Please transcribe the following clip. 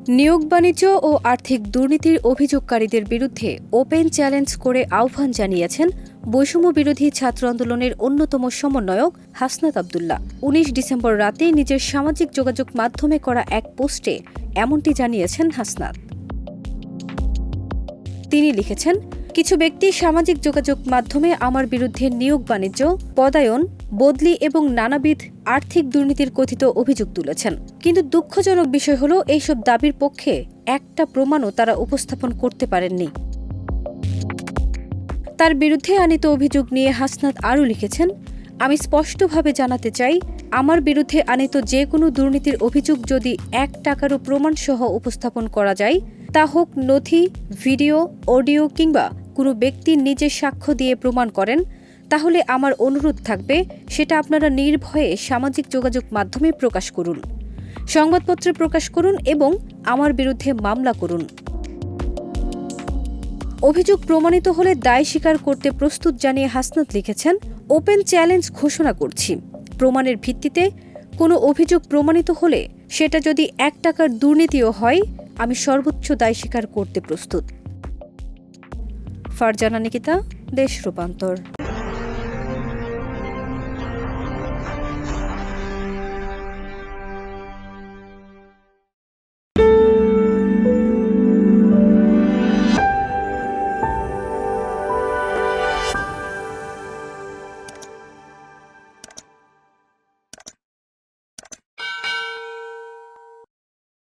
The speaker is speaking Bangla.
নিয়োগ বাণিজ্য ও আর্থিক দুর্নীতির অভিযোগকারীদের বিরুদ্ধে ওপেন চ্যালেঞ্জ করে আহ্বান জানিয়েছেন বৈষম্য বিরোধী ছাত্র আন্দোলনের অন্যতম সমন্বয়ক হাসনাত আব্দুল্লাহ। ১৯ ডিসেম্বর রাতে নিজের সামাজিক যোগাযোগ মাধ্যমে করা এক পোস্টে এমনটি জানিয়েছেন হাসনাত। তিনি লিখেছেন, কিছু ব্যক্তি সামাজিক যোগাযোগ মাধ্যমে আমার বিরুদ্ধে নিয়োগ বাণিজ্য, পদায়ন, বদলি এবং নানাবিধ আর্থিক দুর্নীতির কথিত অভিযোগ তুলেছেন। কিন্তু দুঃখজনক বিষয় হলো, এইসব দাবির পক্ষে একটা প্রমাণও তারা উপস্থাপন করতে পারেননি। তার বিরুদ্ধে আনিত অভিযোগ নিয়ে হাসনাত আরও লিখেছেন, আমি স্পষ্টভাবে জানাতে চাই, আমার বিরুদ্ধে আনিত যে কোনো দুর্নীতির অভিযোগ যদি ১ টাকারও প্রমাণসহ উপস্থাপন করা যায়, তা হোক নথি, ভিডিও, অডিও কিংবা কোনো ব্যক্তি নিজে সাক্ষ্য দিয়ে প্রমাণ করেন, তাহলে আমার অনুরোধ থাকবে সেটা আপনারা নির্ভয়ে সামাজিক যোগাযোগ মাধ্যমে প্রকাশ করুন, সংবাদপত্রে প্রকাশ করুন এবং আমার বিরুদ্ধে মামলা করুন। অভিযোগ প্রমাণিত হলে দায় স্বীকার করতে প্রস্তুত জানিয়ে হাসনাত লিখেছেন, ওপেন চ্যালেঞ্জ ঘোষণা করছি, প্রমাণের ভিত্তিতে কোনো অভিযোগ প্রমাণিত হলে সেটা যদি ১ টাকার দুর্নীতিও হয়, আমি সর্বোচ্চ দায় স্বীকার করতে প্রস্তুত। ফারজানা নিকিতা, দেশ রূপান্তর।